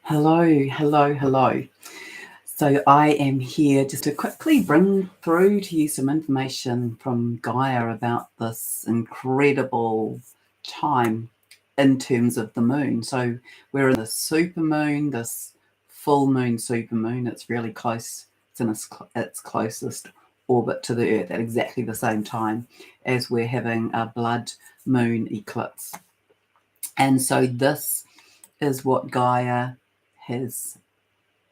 Hello, hello, hello. So I am here just to quickly bring through to you some information from Gaia about this incredible time in terms of the moon. So we're in the supermoon, this full moon supermoon. It's really close. It's in its closest orbit to the Earth at exactly the same time as we're having a blood moon eclipse. And so this is what Gaia has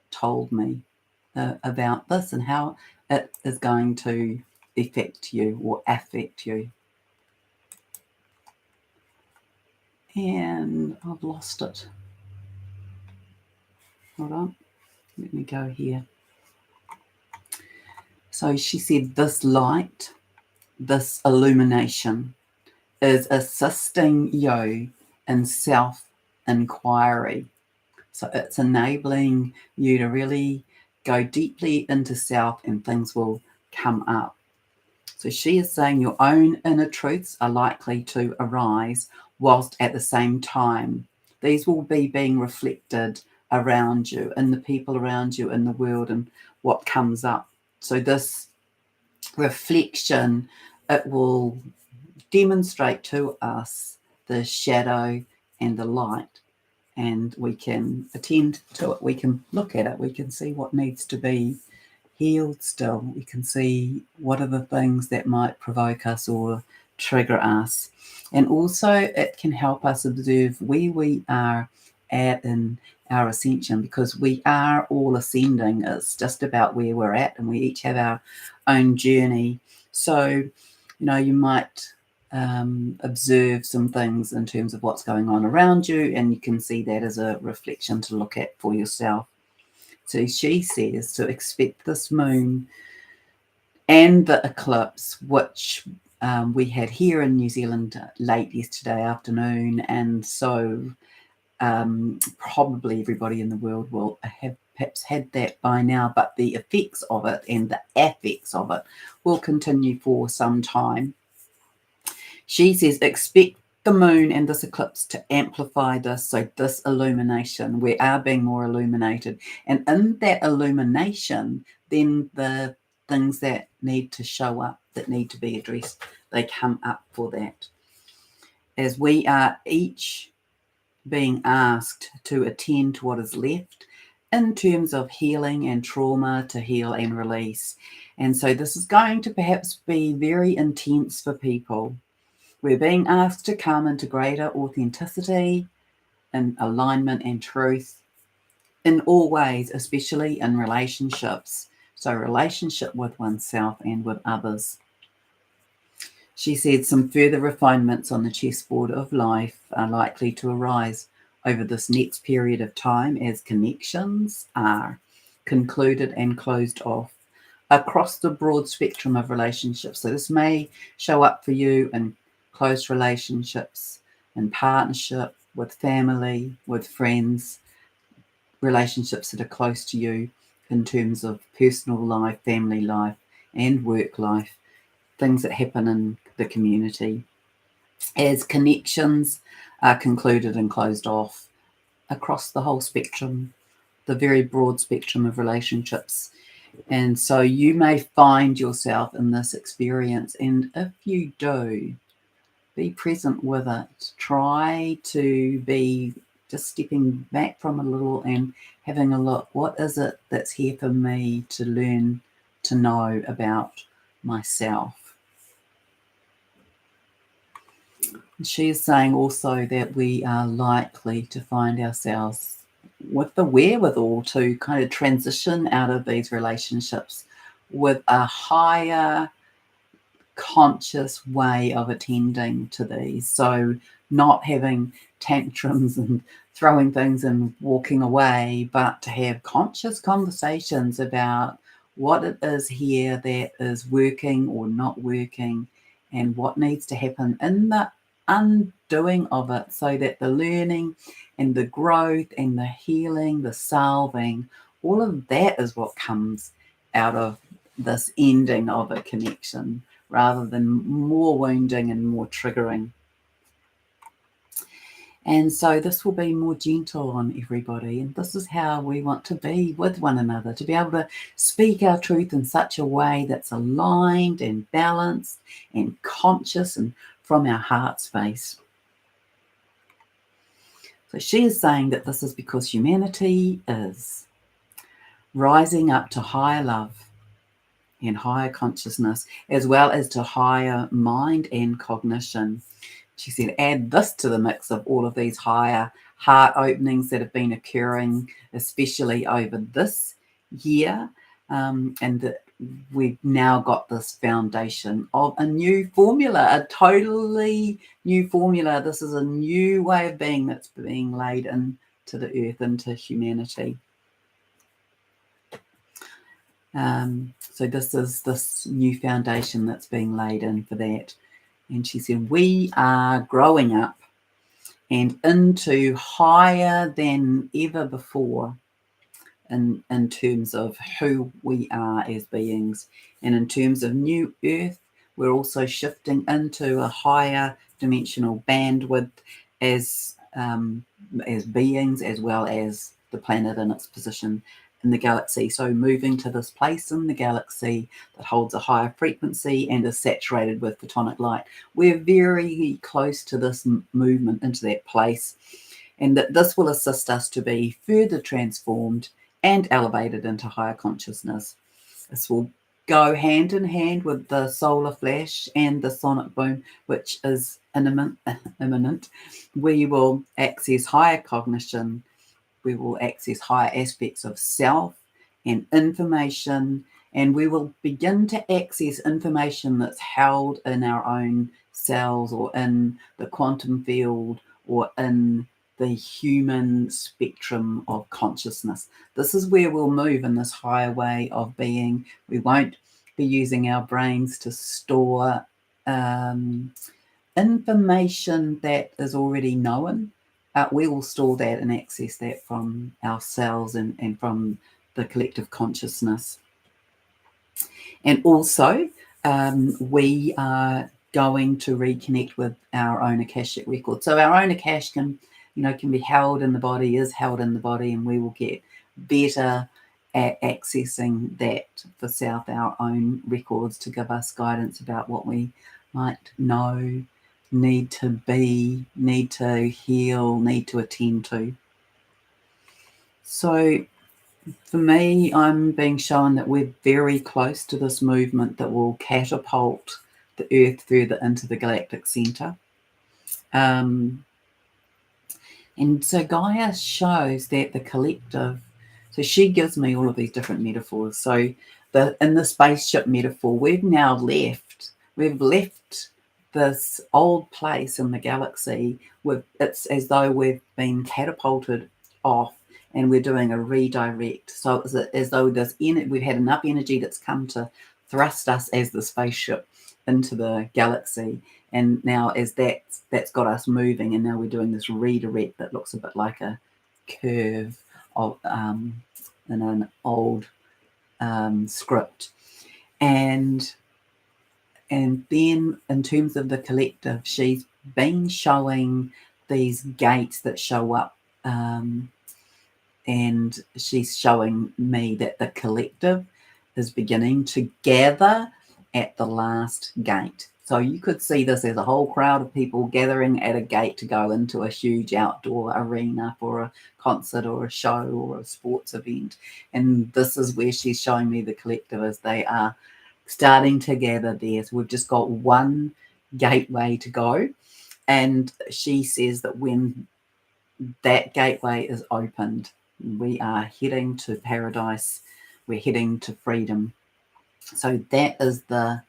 told me about this and how it is going to affect you or affect you. And I've lost it. Hold on. Let me go here. So she said this light, this illumination is assisting you in self-inquiry. So it's enabling you to really go deeply into self and things will come up. So she is saying your own inner truths are likely to arise whilst at the same time. These will be being reflected around you, in the people around you, in the world, and what comes up. So this reflection, it will demonstrate to us the shadow and the light, and we can attend to it. We can look at it. We can see what needs to be healed still. We can see what are the things that might provoke us or trigger us. And also it can help us observe where we are at in our ascension, because we are all ascending. It's just about where we're at, and we each have our own journey. So, you might observe some things in terms of what's going on around you, and you can see that as a reflection to look at for yourself. So she says to expect this moon and the eclipse, which we had here in New Zealand late yesterday afternoon. And so probably everybody in the world will have perhaps had that by now, but the effects of it and the affects of it will continue for some time. She says, expect the moon and this eclipse to amplify this. So this illumination, we are being more illuminated. And in that illumination, then the things that need to show up, that need to be addressed, they come up for that. As we are each being asked to attend to what is left in terms of healing and trauma, to heal and release. And so this is going to perhaps be very intense for people. We're being asked to come into greater authenticity and alignment and truth in all ways, especially in relationships. So relationship with oneself and with others. She said some further refinements on the chessboard of life are likely to arise over this next period of time as connections are concluded and closed off across the broad spectrum of relationships. So this may show up for you in close relationships, in partnership, with family, with friends, relationships that are close to you in terms of personal life, family life, and work life, things that happen in the community. As connections are concluded and closed off across the whole spectrum, the very broad spectrum of relationships. And so you may find yourself in this experience. And if you do, be present with it. Try to be just stepping back from a little and having a look. What is it that's here for me to learn to know about myself? She is saying also that we are likely to find ourselves with the wherewithal to kind of transition out of these relationships with a higher conscious way of attending to these. So not having tantrums and throwing things and walking away, but to have conscious conversations about what it is here that is working or not working, and what needs to happen in the undoing of it, so that the learning and the growth and the healing, the salving, all of that is what comes out of this ending of a connection, rather than more wounding and more triggering. And so this will be more gentle on everybody. And this is how we want to be with one another, to be able to speak our truth in such a way that's aligned and balanced and conscious and from our heart space. So she is saying that this is because humanity is rising up to higher love and higher consciousness, as well as to higher mind and cognition. She said, add this to the mix of all of these higher heart openings that have been occurring, especially over this year, and that we've now got this foundation of a new formula, a totally new formula. This is a new way of being that's being laid into the earth, into humanity. So this is this new foundation that's being laid in for that. And she said, we are growing up and into higher than ever before in terms of who we are as beings. And in terms of new earth, we're also shifting into a higher dimensional bandwidth as beings, as well as the planet in its position in the galaxy. So moving to this place in the galaxy that holds a higher frequency and is saturated with photonic light. We're very close to this movement into that place, and that this will assist us to be further transformed and elevated into higher consciousness. This will go hand in hand with the solar flash and the sonic boom, which is imminent. We will access higher cognition. We will access higher aspects of self and information, and we will begin to access information that's held in our own cells or in the quantum field or in the human spectrum of consciousness. This is where we'll move in this higher way of being. We won't be using our brains to store information that is already known. We will store that and access that from our cells and from the collective consciousness. And also, we are going to reconnect with our own Akashic record. So our own Akash can be held in the body, is held in the body, and we will get better at accessing that for self, our own records, to give us guidance about what we might know, need to be, need to heal, need to attend to. So for me, I'm being shown that we're very close to this movement that will catapult the Earth further into the galactic centre. And so Gaia shows that the collective, so she gives me all of these different metaphors. So in the spaceship metaphor, we've left this old place in the galaxy. It's as though we've been catapulted off and we're doing a redirect. So it's as though we've had enough energy that's come to thrust us as the spaceship into the galaxy. And now as that's got us moving, and now we're doing this redirect that looks a bit like a curve of in an old script. And then in terms of the collective, she's been showing these gates that show up, and she's showing me that the collective is beginning to gather at the last gate. So you could see this as a whole crowd of people gathering at a gate to go into a huge outdoor arena for a concert or a show or a sports event. And this is where she's showing me the collective as they are starting to gather there. So we've just got one gateway to go. And she says that when that gateway is opened, we are heading to paradise. We're heading to freedom. So that is the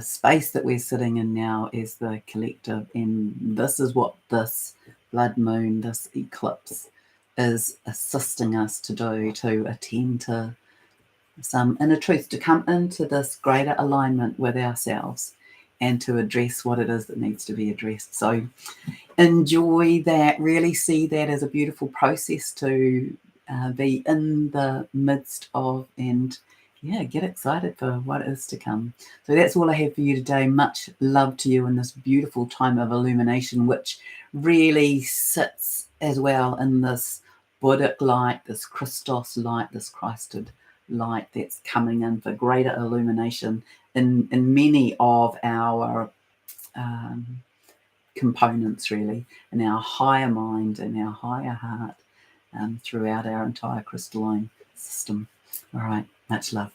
space that we're sitting in now, is the collective. And this is what this blood moon, this eclipse, is assisting us to do, to attend to some inner truth, to come into this greater alignment with ourselves and to address what it is that needs to be addressed. So enjoy that, really see that as a beautiful process to be in the midst of and yeah, get excited for what is to come. So that's all I have for you today. Much love to you in this beautiful time of illumination, which really sits as well in this Buddhic light, this Christos light, this Christed light that's coming in for greater illumination in many of our components, really, in our higher mind and our higher heart, throughout our entire crystalline system. All right, much love.